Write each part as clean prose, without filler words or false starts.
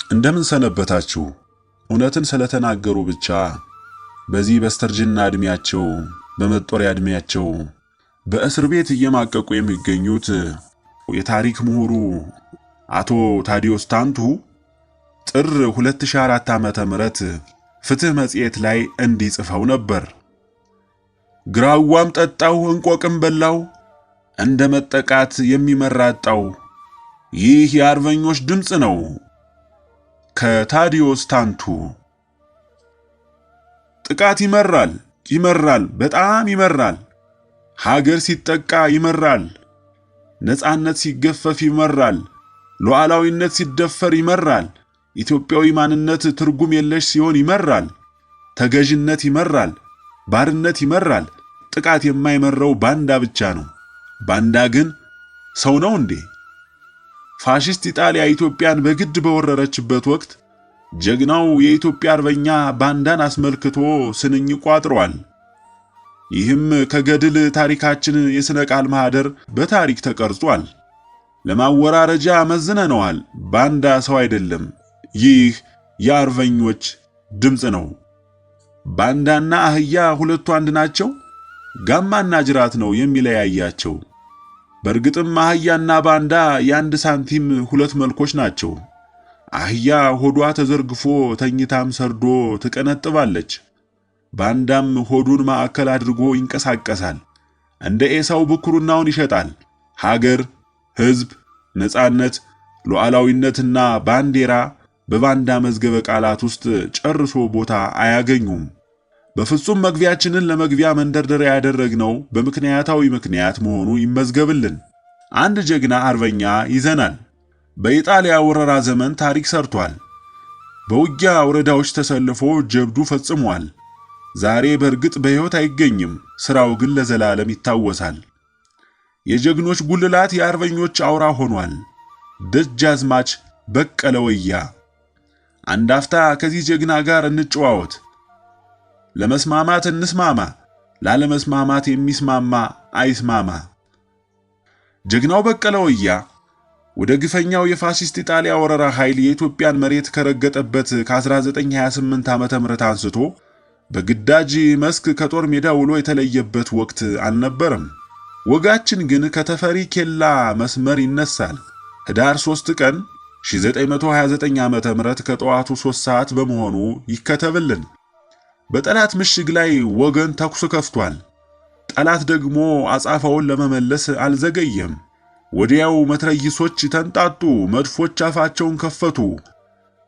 እንደምን ሰነበታችሁ? እውነትን ስለተናገሩ ብቻ በዚህ በስተርጅና እድሜያቸው በመጦሪያ እድሜያቸው በእስር ቤት እየማቀቁ የሚገኙት የታሪክ ምሁሩ አቶ ታዲዮስ ታንቱ ጥር 2004 ዓመተ ምህረት ፍትህ መጽሔት ላይ እንዲህ ጽፈው ነበር። ግራዋም ጠጣው እንቆቅም በላው እንደ መጠቃት የሚመራጣው ይህ የአርበኞች ድምጽ ነው። ከታዲዮስ ታንቱ። ጥቃት ይመራል፣ በጣም ይመራል። ሀገር ሲጠቃ ይመራል። ነጻነት ሲገፈፍ ይመራል። ሉዓላዊነት ሲደፈር ይመራል። ኢትዮጵያዊ ማንነት ትርጉም የለሽ ሲሆን ይመራል። ተገዥነት ይመራል። ባርነት ይመራል። ጥቃት የማይመራው ባንዳ ብቻ ነው። ባንዳ ግን ሰው ነው እንዴ? ፋሺስት ኢጣሊያ ኢትዮጵያን በግድ በወረረችበት ወቅት ጀግናው የኢትዮጵያ አርበኛ ባንዳን አስመልክቶ ስንኝ ቋጥሯል። ይህም ከገድል ታሪካችን የሥነ ቃል ማህደር በታሪክ ተቀርጿል። ለማወራረጃ መዝነነዋል። ባንዳ ሰው አይደለም። ይህ የአርበኞች ድምጽ ነው። ባንዳና አህያ ሁለቱ አንድ ናቸው? ጋማና ጅራት ነው የሚለያያቸው። በእርግጥም አህያና ባንዳ የአንድ ሳንቲም ሁለት መልኮች ናቸው። አህያ ሆዷ ተዘርግፎ ተኝታም ሰርዶ ትቀነጥባለች። ባንዳም ሆዱን ማዕከል አድርጎ ይንቀሳቀሳል። እንደ ኤሳው ብኩርናውን ይሸጣል። ሀገር፣ ሕዝብ፣ ነጻነት፣ ሉዓላዊነትና ባንዲራ በባንዳ መዝገበ ቃላት ውስጥ ጨርሶ ቦታ አያገኙም። በፍጹም መግቢያችንን ለመግቢያ መንደርደሪያ ያደረግነው በምክንያታዊ ምክንያት መሆኑ ይመዝገብልን። አንድ ጀግና አርበኛ ይዘናል። በኢጣሊያ ወረራ ዘመን ታሪክ ሰርቷል። በውጊያ ወረዳዎች ተሰልፎ ጀብዱ ፈጽሟል። ዛሬ በእርግጥ በሕይወት አይገኝም። ሥራው ግን ለዘላለም ይታወሳል። የጀግኖች ጉልላት የአርበኞች አውራ ሆኗል። ደጃዝማች በቀለ ወያ። አንድ አፍታ ከዚህ ጀግና ጋር እንጨዋወት። ለመስማማት እንስማማ፣ ላለመስማማት የሚስማማ አይስማማ። ጀግናው በቀለ ወያ ወደ ግፈኛው የፋሺስት ኢጣሊያ ወረራ ኃይል የኢትዮጵያን መሬት ከረገጠበት ከ1928 ዓመተ ምህረት አንስቶ በግዳጅ መስክ ከጦር ሜዳ ውሎ የተለየበት ወቅት አልነበረም። ወጋችን ግን ከተፈሪ ኬላ መስመር ይነሳል። ህዳር 3 ቀን 1929 ዓመተ ምህረት ከጠዋቱ 3 ሰዓት በመሆኑ ይከተብልን። በጠላት ምሽግ ላይ ወገን ተኩስ ከፍቷል። ጠላት ደግሞ አጻፋውን ለመመለስ አልዘገየም። ወዲያው መትረይሶች ተንጣጡ፣ መድፎች አፋቸውን ከፈቱ።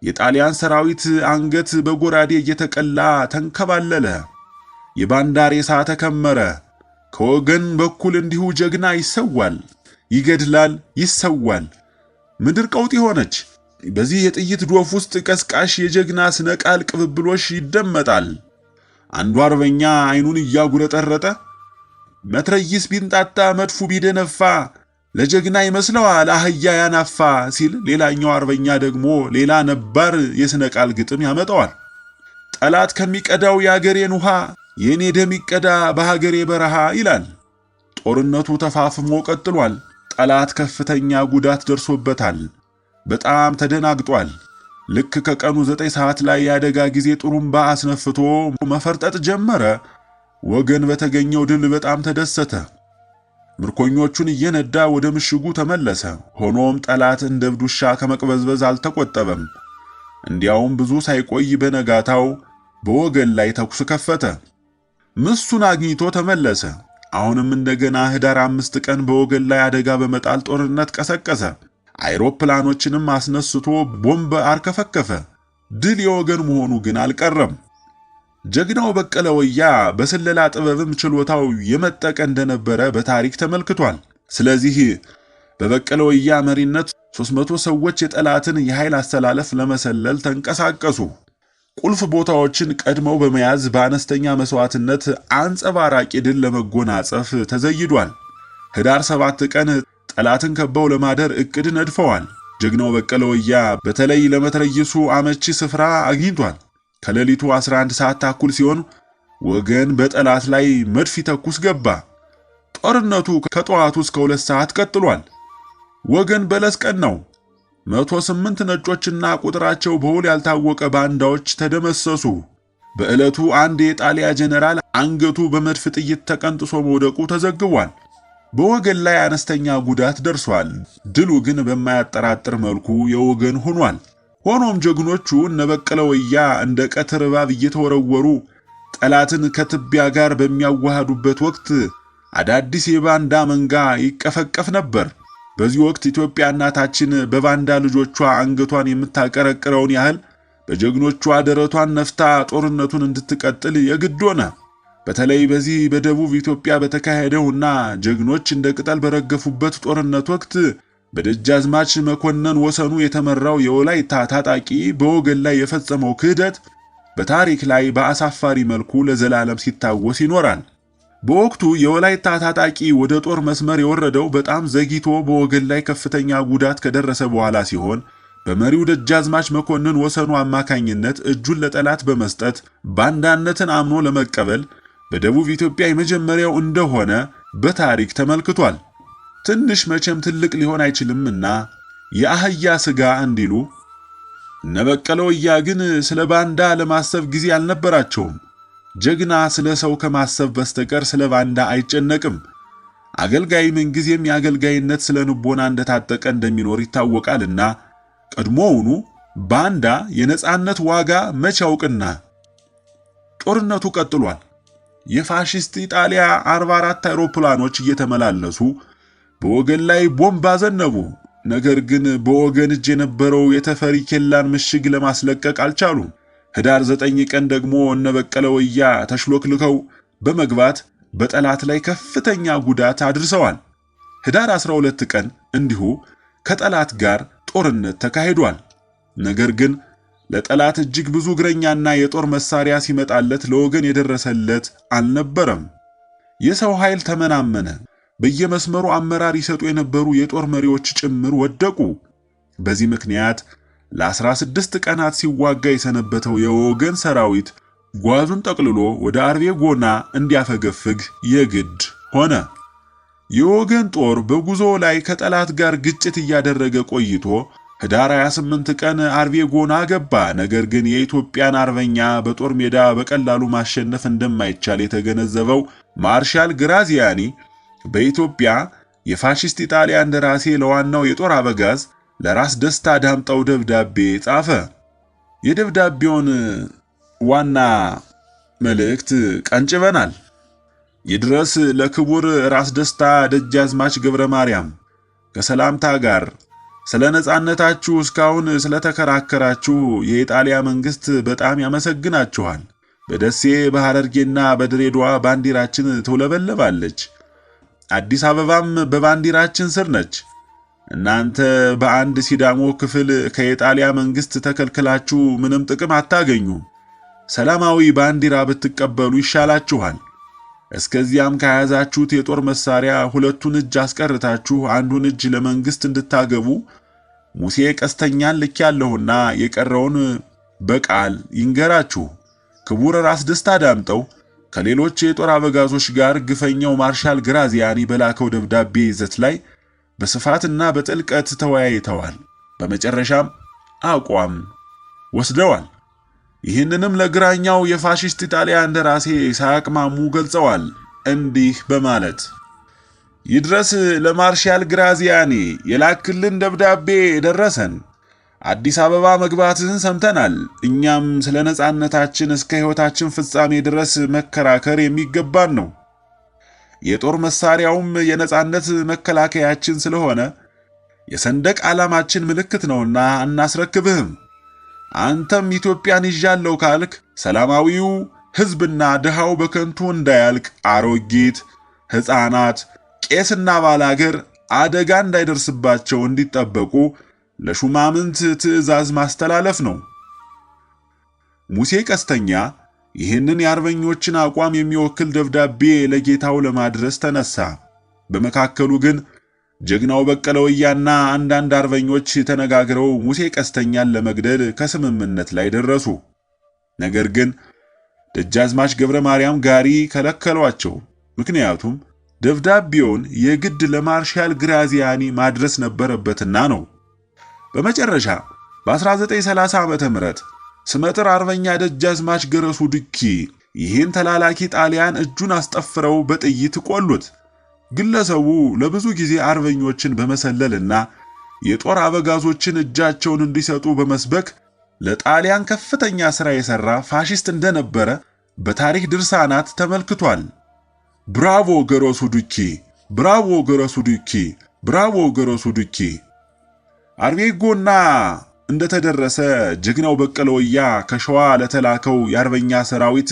የጣሊያን ሰራዊት አንገት በጎራዴ እየተቀላ ተንከባለለ። የባንዳ ሬሳ ተከመረ። ከወገን በኩል እንዲሁ ጀግና ይሰዋል፣ ይገድላል፣ ይሰዋል። ምድር ቀውጢ ሆነች። በዚህ የጥይት ዶፍ ውስጥ ቀስቃሽ የጀግና ስነ ቃል ቅብብሎሽ ይደመጣል። አንዱ አርበኛ አይኑን እያጉረጠረጠ መትረይስ ቢንጣጣ መድፉ ቢደነፋ ለጀግና ይመስለዋል አህያ ያናፋ ሲል፣ ሌላኛው አርበኛ ደግሞ ሌላ ነባር የስነ ቃል ግጥም ያመጣዋል። ጠላት ከሚቀዳው የአገሬን ውሃ የኔ ደም ይቀዳ በሀገሬ በረሃ ይላል። ጦርነቱ ተፋፍሞ ቀጥሏል። ጠላት ከፍተኛ ጉዳት ደርሶበታል። በጣም ተደናግጧል። ልክ ከቀኑ 9 ሰዓት ላይ የአደጋ ጊዜ ጥሩምባ አስነፍቶ መፈርጠጥ ጀመረ። ወገን በተገኘው ድል በጣም ተደሰተ። ምርኮኞቹን እየነዳ ወደ ምሽጉ ተመለሰ። ሆኖም ጠላት እንደ እብድ ውሻ ከመቅበዝበዝ አልተቆጠበም። እንዲያውም ብዙ ሳይቆይ በነጋታው በወገን ላይ ተኩስ ከፈተ። ምሱን አግኝቶ ተመለሰ። አሁንም እንደገና ህዳር 5 ቀን በወገን ላይ አደጋ በመጣል ጦርነት ቀሰቀሰ። አይሮፕላኖችንም አስነስቶ ቦምብ አርከፈከፈ። ድል የወገን መሆኑ ግን አልቀረም። ጀግናው በቀለ ወያ በስለላ ጥበብም ችሎታው የመጠቀ እንደነበረ በታሪክ ተመልክቷል። ስለዚህ በበቀለ ወያ መሪነት 300 ሰዎች የጠላትን የኃይል አስተላለፍ ለመሰለል ተንቀሳቀሱ። ቁልፍ ቦታዎችን ቀድመው በመያዝ በአነስተኛ መስዋዕትነት አንጸባራቂ ድል ለመጎናጸፍ ተዘይዷል። ህዳር 7 ቀን ጠላትን ከበው ለማደር እቅድ ነድፈዋል። ጀግናው በቀለ ወያ በተለይ ለመትረይሱ አመቺ ስፍራ አግኝቷል። ከሌሊቱ 11 ሰዓት ተኩል ሲሆን ወገን በጠላት ላይ መድፍ ተኩስ ገባ። ጦርነቱ ከጠዋቱ እስከ 2 ሰዓት ቀጥሏል። ወገን በለስ ቀን ነው። 108 ነጮችና ቁጥራቸው በውል ያልታወቀ ባንዳዎች ተደመሰሱ። በዕለቱ አንድ የጣሊያ ጀነራል አንገቱ በመድፍ ጥይት ተቀንጥሶ መውደቁ ተዘግቧል። በወገን ላይ አነስተኛ ጉዳት ደርሷል። ድሉ ግን በማያጠራጥር መልኩ የወገን ሆኗል። ሆኖም ጀግኖቹ እነ በቀለ ወያ እንደ ቀትር እባብ እየተወረወሩ ጠላትን ከትቢያ ጋር በሚያዋሃዱበት ወቅት አዳዲስ የባንዳ መንጋ ይቀፈቀፍ ነበር። በዚህ ወቅት ኢትዮጵያ እናታችን በባንዳ ልጆቿ አንገቷን የምታቀረቅረውን ያህል በጀግኖቿ ደረቷን ነፍታ ጦርነቱን እንድትቀጥል የግድ ሆነ። በተለይ በዚህ በደቡብ ኢትዮጵያ በተካሄደውና ጀግኖች እንደ ቅጠል በረገፉበት ጦርነት ወቅት በደጃዝማች መኮንን ወሰኑ የተመራው የወላይታ ታጣቂ በወገን ላይ የፈጸመው ክህደት በታሪክ ላይ በአሳፋሪ መልኩ ለዘላለም ሲታወስ ይኖራል። በወቅቱ የወላይታ ታጣቂ ወደ ጦር መስመር የወረደው በጣም ዘግይቶ በወገን ላይ ከፍተኛ ጉዳት ከደረሰ በኋላ ሲሆን በመሪው ደጃዝማች መኮንን ወሰኑ አማካኝነት እጁን ለጠላት በመስጠት ባንዳነትን አምኖ ለመቀበል በደቡብ ኢትዮጵያ የመጀመሪያው እንደሆነ በታሪክ ተመልክቷል። ትንሽ መቼም ትልቅ ሊሆን አይችልምና የአህያ ስጋ እንዲሉ እነ በቀለ ወያ ግን ስለ ባንዳ ለማሰብ ጊዜ አልነበራቸውም። ጀግና ስለ ሰው ከማሰብ በስተቀር ስለ ባንዳ አይጨነቅም። አገልጋይ ምንጊዜም የአገልጋይነት ስለ ንቦና እንደታጠቀ እንደሚኖር ይታወቃልና ቀድሞውኑ ባንዳ የነጻነት ዋጋ መቼ ያውቅና። ጦርነቱ ቀጥሏል። የፋሺስት ኢጣሊያ 44 አውሮፕላኖች እየተመላለሱ በወገን ላይ ቦምብ አዘነቡ። ነገር ግን በወገን እጅ የነበረው የተፈሪ ኬላን ምሽግ ለማስለቀቅ አልቻሉም። ህዳር 9 ቀን ደግሞ እነ በቀለ ወያ ተሽሎክልከው በመግባት በጠላት ላይ ከፍተኛ ጉዳት አድርሰዋል። ህዳር 12 ቀን እንዲሁ ከጠላት ጋር ጦርነት ተካሂዷል። ነገር ግን ለጠላት እጅግ ብዙ እግረኛና የጦር መሳሪያ ሲመጣለት ለወገን የደረሰለት አልነበረም። የሰው ኃይል ተመናመነ። በየመስመሩ አመራር ይሰጡ የነበሩ የጦር መሪዎች ጭምር ወደቁ። በዚህ ምክንያት ለ16 ቀናት ሲዋጋ የሰነበተው የወገን ሰራዊት ጓዙን ጠቅልሎ ወደ አርቤ ጎና እንዲያፈገፍግ የግድ ሆነ። የወገን ጦር በጉዞ ላይ ከጠላት ጋር ግጭት እያደረገ ቆይቶ ህዳር 28 ቀን አርቤ ጎና ገባ። ነገር ግን የኢትዮጵያን አርበኛ በጦር ሜዳ በቀላሉ ማሸነፍ እንደማይቻል የተገነዘበው ማርሻል ግራዚያኒ በኢትዮጵያ የፋሺስት ኢጣሊያ እንደራሴ ለዋናው የጦር አበጋዝ ለራስ ደስታ ዳምጠው ደብዳቤ ጻፈ። የደብዳቤውን ዋና መልእክት ቀንጭበናል። ይድረስ ለክቡር ራስ ደስታ ደጃዝማች ገብረ ማርያም ከሰላምታ ጋር ስለ ነጻነታችሁ እስካሁን ስለተከራከራችሁ የኢጣሊያ መንግስት በጣም ያመሰግናችኋል። በደሴ በሐረርጌና በድሬዳዋ ባንዲራችን ትውለበለባለች። አዲስ አበባም በባንዲራችን ስር ነች። እናንተ በአንድ ሲዳሞ ክፍል ከኢጣሊያ መንግስት ተከልክላችሁ ምንም ጥቅም አታገኙም። ሰላማዊ ባንዲራ ብትቀበሉ ይሻላችኋል። እስከዚያም ከያዛችሁት የጦር መሳሪያ ሁለቱን እጅ አስቀርታችሁ አንዱን እጅ ለመንግስት እንድታገቡ ሙሴ ቀስተኛን ልኬያለሁና የቀረውን በቃል ይንገራችሁ። ክቡር ራስ ደስታ ዳምጠው ከሌሎች የጦር አበጋዞች ጋር ግፈኛው ማርሻል ግራዚያኒ በላከው ደብዳቤ ይዘት ላይ በስፋትና በጥልቀት ተወያይተዋል። በመጨረሻም አቋም ወስደዋል። ይህንንም ለግራኛው የፋሺስት ኢጣሊያ እንደራሴ ሳያቅማሙ ገልጸዋል። እንዲህ በማለት ይድረስ ለማርሻል ግራዚያኒ የላክልን ደብዳቤ ደረሰን። አዲስ አበባ መግባትህን ሰምተናል። እኛም ስለ ነጻነታችን እስከ ሕይወታችን ፍጻሜ ድረስ መከራከር የሚገባን ነው። የጦር መሳሪያውም የነጻነት መከላከያችን ስለሆነ የሰንደቅ ዓላማችን ምልክት ነውና አናስረክብህም። አንተም ኢትዮጵያን ይዣለሁ ካልክ ሰላማዊው ሕዝብና ድሃው በከንቱ እንዳያልቅ አሮጊት፣ ሕፃናት፣ ቄስና ባላገር አደጋ እንዳይደርስባቸው እንዲጠበቁ ለሹማምንት ትዕዛዝ ማስተላለፍ ነው። ሙሴ ቀስተኛ ይህንን የአርበኞችን አቋም የሚወክል ደብዳቤ ለጌታው ለማድረስ ተነሳ። በመካከሉ ግን ጀግናው በቀለ ወያና አንዳንድ አርበኞች ተነጋግረው ሙሴ ቀስተኛን ለመግደል ከስምምነት ላይ ደረሱ። ነገር ግን ደጃዝማች ገብረ ማርያም ጋሪ ከለከሏቸው። ምክንያቱም ደብዳቤውን የግድ ለማርሻል ግራዚያኒ ማድረስ ነበረበትና ነው። በመጨረሻ በ1930 ዓመተ ምህረት ስመጥር አርበኛ ደጃዝማች ገረሱ ዱኪ ይህን ተላላኪ ጣሊያን እጁን አስጠፍረው በጥይት ቆሉት። ግለሰቡ ለብዙ ጊዜ አርበኞችን በመሰለልና የጦር አበጋዞችን እጃቸውን እንዲሰጡ በመስበክ ለጣሊያን ከፍተኛ ሥራ የሠራ ፋሺስት እንደነበረ በታሪክ ድርሳናት ተመልክቷል። ብራቮ ገረሱ ዱኪ! ብራቮ ገረሱ ዱኪ! ብራቮ ገረሱ ዱኪ! አርቤጎና እንደተደረሰ ጀግናው በቀለ ወያ ከሸዋ ለተላከው የአርበኛ ሰራዊት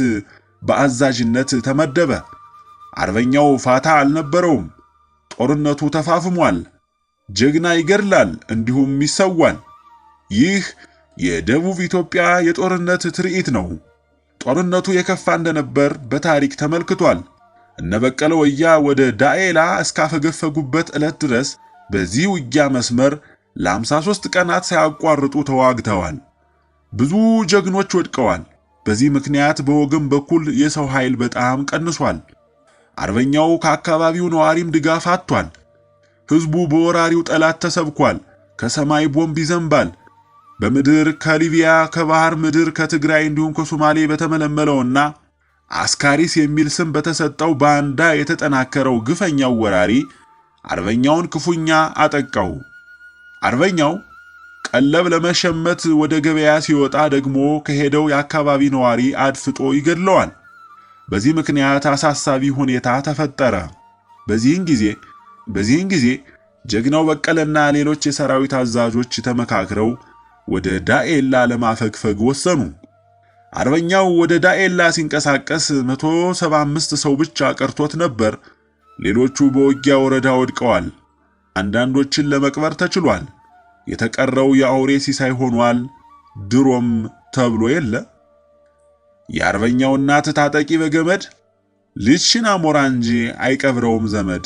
በአዛዥነት ተመደበ። አርበኛው ፋታ አልነበረውም። ጦርነቱ ተፋፍሟል። ጀግና ይገድላል፣ እንዲሁም ይሰዋል። ይህ የደቡብ ኢትዮጵያ የጦርነት ትርኢት ነው። ጦርነቱ የከፋ እንደነበር በታሪክ ተመልክቷል። እነ በቀለ ወያ ወደ ዳኤላ እስካፈገፈጉበት ዕለት ድረስ በዚህ ውጊያ መስመር ለ53 ቀናት ሳያቋርጡ ተዋግተዋል። ብዙ ጀግኖች ወድቀዋል። በዚህ ምክንያት በወገን በኩል የሰው ኃይል በጣም ቀንሷል። አርበኛው ከአካባቢው ነዋሪም ድጋፍ አጥቷል። ሕዝቡ በወራሪው ጠላት ተሰብኳል። ከሰማይ ቦምብ ይዘንባል። በምድር ከሊቢያ፣ ከባህር ምድር፣ ከትግራይ እንዲሁም ከሶማሌ በተመለመለውና አስካሪስ የሚል ስም በተሰጠው ባንዳ የተጠናከረው ግፈኛው ወራሪ አርበኛውን ክፉኛ አጠቃው። አርበኛው ቀለብ ለመሸመት ወደ ገበያ ሲወጣ ደግሞ ከሄደው የአካባቢ ነዋሪ አድፍጦ ይገድለዋል። በዚህ ምክንያት አሳሳቢ ሁኔታ ተፈጠረ። በዚህን ጊዜ ጀግናው በቀለና ሌሎች የሰራዊት አዛዦች ተመካክረው ወደ ዳኤላ ለማፈግፈግ ወሰኑ። አርበኛው ወደ ዳኤላ ሲንቀሳቀስ 175 ሰው ብቻ ቀርቶት ነበር። ሌሎቹ በውጊያ ወረዳ ወድቀዋል። አንዳንዶችን ለመቅበር ተችሏል። የተቀረው የአውሬ ሲሳይ ሆኗል። ድሮም ተብሎ የለ የአርበኛው እናት ታጠቂ በገመድ ልጅሽን አሞራ እንጂ አይቀብረውም ዘመድ።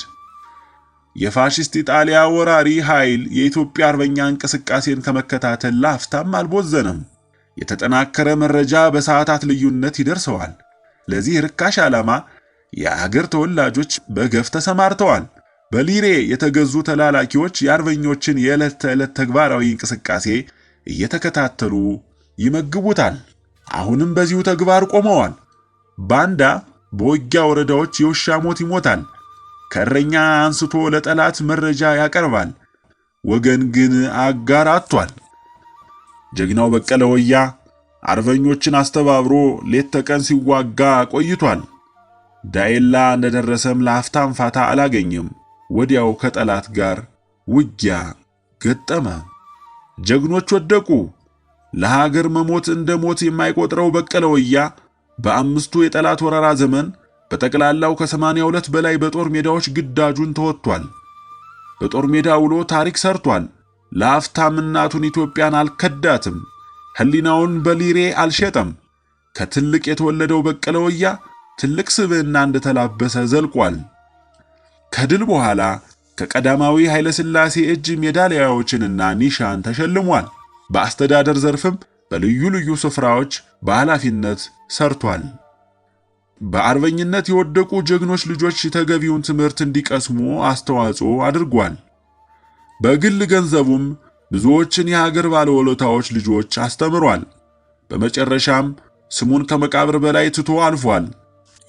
የፋሺስት ኢጣሊያ ወራሪ ኃይል የኢትዮጵያ አርበኛ እንቅስቃሴን ከመከታተል ላፍታም አልቦዘነም። የተጠናከረ መረጃ በሰዓታት ልዩነት ይደርሰዋል። ለዚህ ርካሽ ዓላማ የአገር ተወላጆች በገፍ ተሰማርተዋል። በሊሬ የተገዙ ተላላኪዎች የአርበኞችን የዕለት ተዕለት ተግባራዊ እንቅስቃሴ እየተከታተሉ ይመግቡታል። አሁንም በዚሁ ተግባር ቆመዋል። ባንዳ በውጊያ ወረዳዎች የውሻ ሞት ይሞታል። ከእረኛ አንስቶ ለጠላት መረጃ ያቀርባል። ወገን ግን አጋር አጥቷል። ጀግናው በቀለ ወያ አርበኞችን አስተባብሮ ሌት ተቀን ሲዋጋ ቆይቷል። ዳኤላ እንደደረሰም ለአፍታም ፋታ አላገኘም። ወዲያው ከጠላት ጋር ውጊያ ገጠመ። ጀግኖች ወደቁ። ለሀገር መሞት እንደ ሞት የማይቆጥረው በቀለ ወያ በአምስቱ የጠላት ወረራ ዘመን በጠቅላላው ከ82 በላይ በጦር ሜዳዎች ግዳጁን ተወጥቷል። በጦር ሜዳ ውሎ ታሪክ ሰርቷል። ለአፍታም እናቱን ኢትዮጵያን አልከዳትም። ሕሊናውን በሊሬ አልሸጠም። ከትልቅ የተወለደው በቀለ ወያ ትልቅ ስብዕና እንደተላበሰ ዘልቋል። ከድል በኋላ ከቀዳማዊ ኃይለ ሥላሴ እጅ ሜዳሊያዎችንና ኒሻን ተሸልሟል። በአስተዳደር ዘርፍም በልዩ ልዩ ስፍራዎች በኃላፊነት ሰርቷል። በአርበኝነት የወደቁ ጀግኖች ልጆች ተገቢውን ትምህርት እንዲቀስሙ አስተዋጽኦ አድርጓል። በግል ገንዘቡም ብዙዎችን የሀገር ባለውለታዎች ልጆች አስተምሯል። በመጨረሻም ስሙን ከመቃብር በላይ ትቶ አልፏል።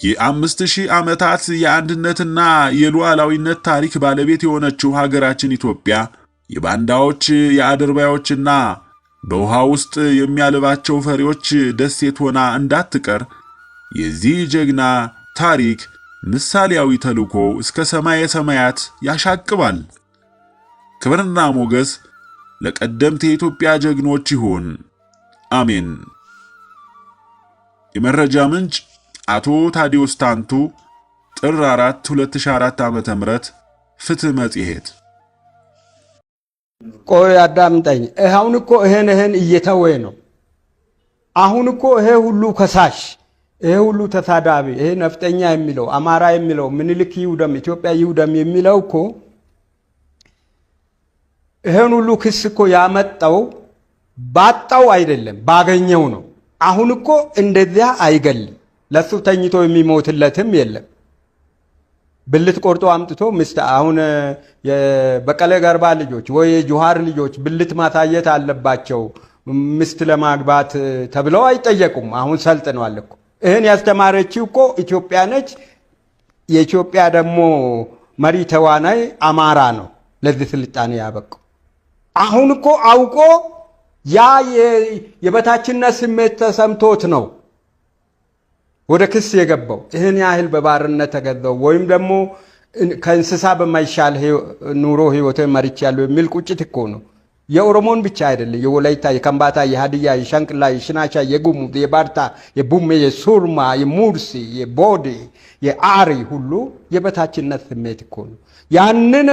የ5000 ዓመታት የአንድነትና የሉዓላዊነት ታሪክ ባለቤት የሆነችው ሀገራችን ኢትዮጵያ የባንዳዎች የአድርባዮችና በውሃ ውስጥ የሚያልባቸው ፈሪዎች ደሴት ሆና እንዳትቀር የዚህ ጀግና ታሪክ ምሳሌያዊ ተልእኮ እስከ ሰማየ ሰማያት ያሻቅባል። ክብርና ሞገስ ለቀደምት የኢትዮጵያ ጀግኖች ይሁን፣ አሜን። የመረጃ ምንጭ አቶ ታዲዮስ ታንቱ፣ ጥር 4 2004 ዓ.ም ፍትህ መጽሔት። ቆይ አዳምጠኝ። አሁን እኮ ይሄን እየተወ ነው። አሁን እኮ ይሄ ሁሉ ከሳሽ፣ ይሄ ሁሉ ተሳዳቢ፣ ይሄ ነፍጠኛ የሚለው አማራ የሚለው ምኒልክ ይውደም ኢትዮጵያ ይውደም የሚለው እኮ ይሄን ሁሉ ክስ እኮ ያመጣው ባጣው አይደለም ባገኘው ነው። አሁን እኮ እንደዚያ አይገልም። ለሱ ተኝቶ የሚሞትለትም የለም። ብልት ቆርጦ አምጥቶ ምስት አሁን የበቀለ ገርባ ልጆች ወይ የጁሃር ልጆች ብልት ማሳየት አለባቸው ምስት ለማግባት ተብለው አይጠየቁም። አሁን ሰልጥነዋል እኮ። ይህን ያስተማረችው እኮ ኢትዮጵያ ነች። የኢትዮጵያ ደግሞ መሪ ተዋናይ አማራ ነው ለዚህ ስልጣኔ ያበቃው። አሁን እኮ አውቆ ያ የበታችነት ስሜት ተሰምቶት ነው ወደ ክስ የገባው። ይህን ያህል በባርነት ተገዛው ወይም ደግሞ ከእንስሳ በማይሻል ኑሮ ህይወትን መርቻለሁ የሚል ቁጭት እኮ ነው። የኦሮሞን ብቻ አይደለም፣ የወላይታ፣ የከምባታ፣ የሀዲያ፣ የሸንቅላ፣ የሽናሻ፣ የጉሙዝ፣ የባርታ፣ የቡሜ፣ የሱርማ፣ የሙርሲ፣ የቦዴ፣ የአሪ ሁሉ የበታችነት ስሜት እኮ ነው። ያንን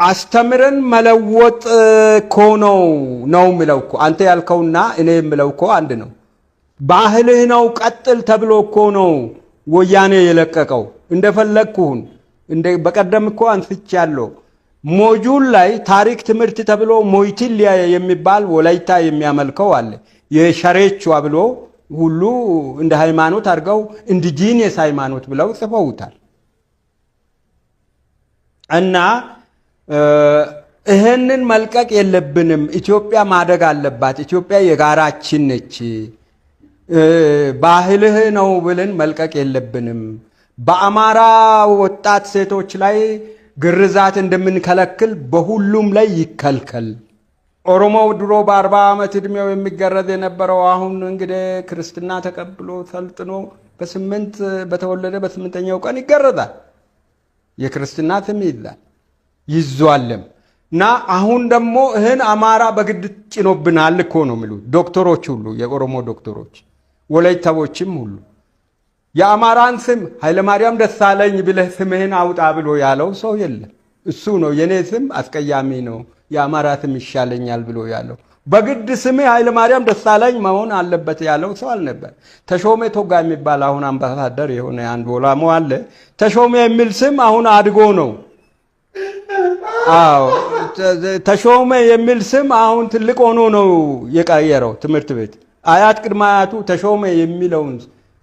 አስተምረን መለወጥ እኮ ነው ምለው እኮ። አንተ ያልከውና እኔ የምለው እኮ አንድ ነው። ባህልህ ነው ቀጥል ተብሎ እኮ ነው ወያኔ የለቀቀው። እንደፈለግኩሁን በቀደም እኮ አንስቻለሁ። ሞጁል ላይ ታሪክ ትምህርት ተብሎ ሞይቲሊያ የሚባል ወላይታ የሚያመልከው አለ። የሸሬቿ ብሎ ሁሉ እንደ ሃይማኖት አድርገው ኢንዲጂኒየስ ሃይማኖት ብለው ጽፈውታል። እና ይህንን መልቀቅ የለብንም። ኢትዮጵያ ማደግ አለባት። ኢትዮጵያ የጋራችን ነች። ባህልህ ነው ብለን መልቀቅ የለብንም። በአማራ ወጣት ሴቶች ላይ ግርዛት እንደምንከለክል በሁሉም ላይ ይከልከል። ኦሮሞው ድሮ በ40 ዓመት ዕድሜው የሚገረዝ የነበረው አሁን እንግዲህ ክርስትና ተቀብሎ ሰልጥኖ በተወለደ በ8ኛው ቀን ይገረዛል። የክርስትና ስም ይዟልም። እና አሁን ደግሞ ይህን አማራ በግድ ጭኖብናል እኮ ነው የሚሉት ዶክተሮች ሁሉ፣ የኦሮሞ ዶክተሮች፣ ወላይታዎችም ሁሉ። የአማራን ስም ኃይለማርያም ደሳለኝ ብለህ ስምህን አውጣ ብሎ ያለው ሰው የለም። እሱ ነው የኔ ስም አስቀያሚ ነው፣ የአማራ ስም ይሻለኛል ብሎ ያለው። በግድ ስምህ ኃይለማርያም ደሳለኝ መሆን አለበት ያለው ሰው አልነበር። ተሾመ ቶጋ የሚባል አሁን አምባሳደር የሆነ አንድ ወላሞ አለ። ተሾመ የሚል ስም አሁን አድጎ ነው። አዎ ተሾመ የሚል ስም አሁን ትልቅ ሆኖ ነው የቀየረው ትምህርት ቤት። አያት ቅድመ አያቱ ተሾመ የሚለውን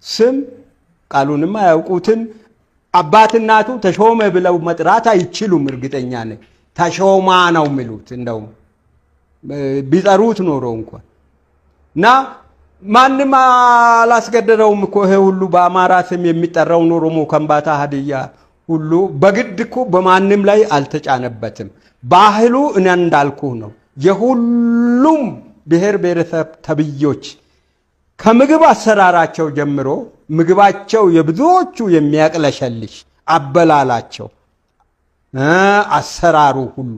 ስም ቃሉንም አያውቁትን። አባት እናቱ ተሾመ ብለው መጥራት አይችሉም። እርግጠኛ ነኝ ተሾማ ነው የሚሉት። እንደው ቢጠሩት ኖሮ እንኳን እና ማንም አላስገደደውም እኮ። ይሄ ሁሉ በአማራ ስም የሚጠራውን ኦሮሞ፣ ከምባታ፣ ሀዲያ ሁሉ በግድ እኮ በማንም ላይ አልተጫነበትም። ባህሉ እኔ እንዳልኩህ ነው። የሁሉም ብሔር ብሔረሰብ ተብዮች ከምግብ አሰራራቸው ጀምሮ ምግባቸው የብዙዎቹ የሚያቅለሸልሽ አበላላቸው፣ አሰራሩ ሁሉ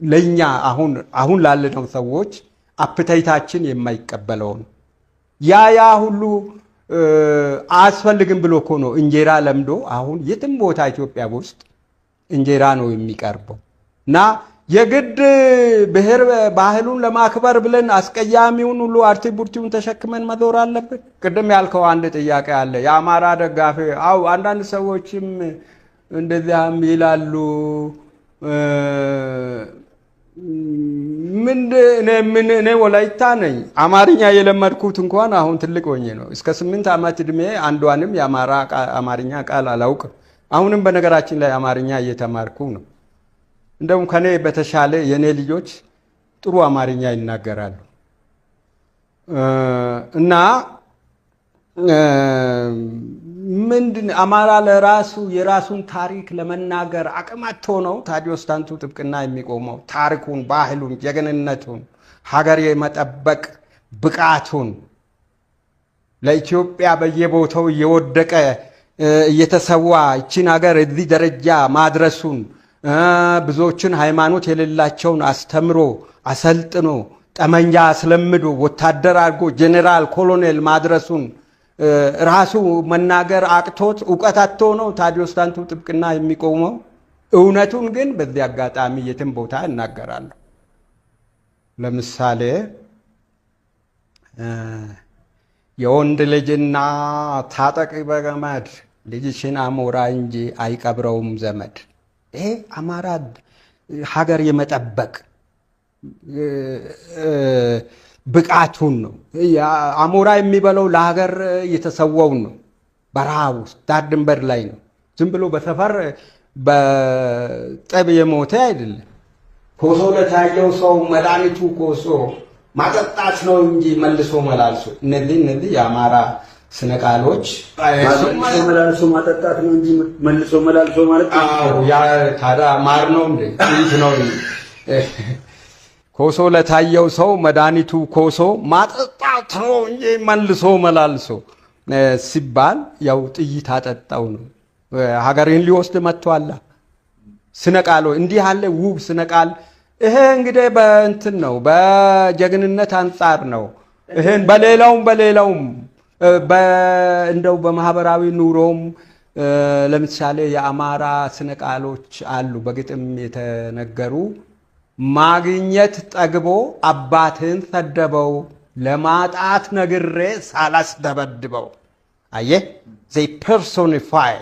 ለኛ አሁን ላለነው ሰዎች አፕታይታችን የማይቀበለው ነው። ያ ሁሉ አያስፈልግም ብሎ እኮ ነው እንጀራ ለምዶ አሁን የትም ቦታ ኢትዮጵያ ውስጥ እንጀራ ነው የሚቀርበው። እና የግድ ብሔር ባህሉን ለማክበር ብለን አስቀያሚውን ሁሉ አርቲ ቡርቲውን ተሸክመን መዞር አለብን? ቅድም ያልከው አንድ ጥያቄ አለ። የአማራ ደጋፊ አንዳንድ ሰዎችም እንደዚያም ይላሉ። እኔ ወላይታ ነኝ። አማርኛ የለመድኩት እንኳን አሁን ትልቅ ሆኜ ነው። እስከ 8 ዓመት ዕድሜ አንዷንም አማርኛ ቃል አላውቅም። አሁንም በነገራችን ላይ አማርኛ እየተማርኩ ነው። እንደውም ከኔ በተሻለ የኔ ልጆች ጥሩ አማርኛ ይናገራሉ። እና አማራ ለራሱ የራሱን ታሪክ ለመናገር አቅም አጥቶ ነው ታዲዮስ ታንቱ ጥብቅና የሚቆመው? ታሪኩን፣ ባህሉን፣ ጀግንነቱን፣ ሀገር የመጠበቅ ብቃቱን ለኢትዮጵያ በየቦታው እየወደቀ እየተሰዋ ይችን ሀገር እዚህ ደረጃ ማድረሱን ብዙዎችን ሃይማኖት የሌላቸውን አስተምሮ አሰልጥኖ ጠመንጃ አስለምዶ ወታደር አድርጎ ጄኔራል ኮሎኔል ማድረሱን ራሱ መናገር አቅቶት እውቀት አጥቶ ነው ታዲዮስ ታንቱ ጥብቅና የሚቆመው። እውነቱን ግን በዚህ አጋጣሚ የትም ቦታ እናገራለሁ። ለምሳሌ የወንድ ልጅና ታጠቅ በገመድ ልጅሽን አሞራ እንጂ አይቀብረውም ዘመድ። ይሄ አማራ ሀገር የመጠበቅ ብቃቱን ነው። አሞራ የሚበለው ለሀገር የተሰወውን ነው። በረሃ ውስጥ ዳር ድንበር ላይ ነው። ዝም ብሎ በሰፈር በጠብ የሞተ አይደለም። ኮሶ ለታየው ሰው መድኃኒቱ ኮሶ ማጠጣት ነው እንጂ መልሶ መላልሶ። እነዚህ የአማራ ስነ ቃሎች መላልሶ ማጠጣት ነው እንጂ መልሶ መላልሶ ማለት ያ ታዲያ ማር ነው እንዴ? ጥይት ነው። ኮሶ ለታየው ሰው መድኃኒቱ ኮሶ ማጠጣት ነው እንጂ መልሶ መላልሶ ሲባል ያው ጥይት አጠጣው ነው። ሀገርህን ሊወስድ መጥቷል። ስነ ቃሎ እንዲህ ያለ ውብ ስነ ቃል ይሄ እንግዲህ በእንትን ነው በጀግንነት አንጻር ነው። ይሄን በሌላውም እንደው በማህበራዊ ኑሮም ለምሳሌ የአማራ ስነ ቃሎች አሉ በግጥም የተነገሩ። ማግኘት ጠግቦ አባትህን ሰደበው ለማጣት ነግሬ ሳላስደበድበው። አየህ ዘይ ፐርሶኒፋይ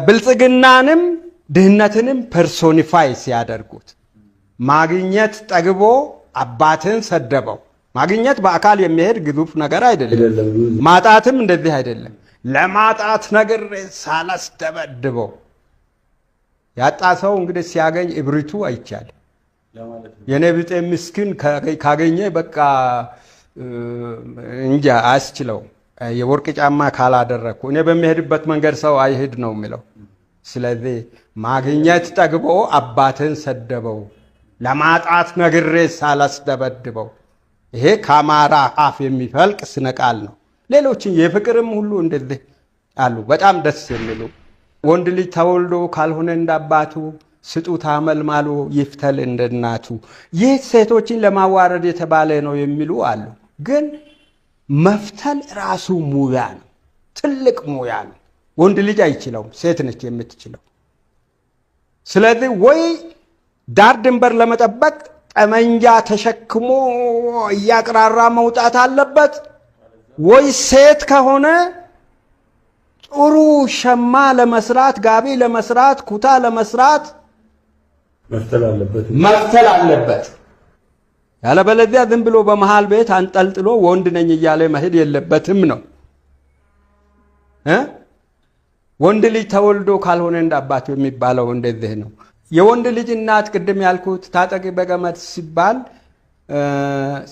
ብልጽግናንም ድህነትንም ፐርሶኒፋይ ሲያደርጉት ማግኘት ጠግቦ አባትህን ሰደበው። ማግኘት በአካል የሚሄድ ግዙፍ ነገር አይደለም። ማጣትም እንደዚህ አይደለም። ለማጣት ነግሬ ሳላስደበድበው። ያጣ ሰው እንግዲህ ሲያገኝ እብሪቱ አይቻልም። የኔ ብጤ ምስኪን ካገኘ በቃ እንጃ አያስችለው። የወርቅ ጫማ ካላደረግኩ እኔ በሚሄድበት መንገድ ሰው አይሄድ ነው የሚለው። ስለዚህ ማግኘት ጠግቦ አባትን ሰደበው ለማጣት ነግሬ ሳላስደበድበው። ይሄ ከአማራ አፍ የሚፈልቅ ስነ ቃል ነው። ሌሎችን የፍቅርም ሁሉ እንደዚህ አሉ በጣም ደስ የሚሉ። ወንድ ልጅ ተወልዶ ካልሆነ እንዳባቱ ስጡት አመልማሉ ይፍተል እንደናቱ። ይህ ሴቶችን ለማዋረድ የተባለ ነው የሚሉ አሉ። ግን መፍተል ራሱ ሙያ ነው፣ ትልቅ ሙያ ነው። ወንድ ልጅ አይችለውም፣ ሴት ነች የምትችለው። ስለዚህ ወይ ዳር ድንበር ለመጠበቅ ጠመንጃ ተሸክሞ እያቅራራ መውጣት አለበት፣ ወይ ሴት ከሆነ ጥሩ ሸማ ለመስራት፣ ጋቢ ለመስራት፣ ኩታ ለመስራት መፍተል አለበት። ያለበለዚያ ዝም ብሎ በመሃል ቤት አንጠልጥሎ ወንድ ነኝ እያለ መሄድ የለበትም ነው። ወንድ ልጅ ተወልዶ ካልሆነ እንዳባቱ የሚባለው እንደዚህ ነው። የወንድ ልጅ እናት ቅድም ያልኩት ታጠቂ በገመድ ሲባል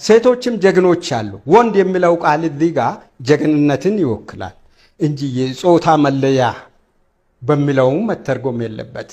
ሴቶችም ጀግኖች አሉ። ወንድ የሚለው ቃል እዚህ ጋር ጀግንነትን ይወክላል እንጂ የጾታ መለያ በሚለውም መተርጎም የለበት።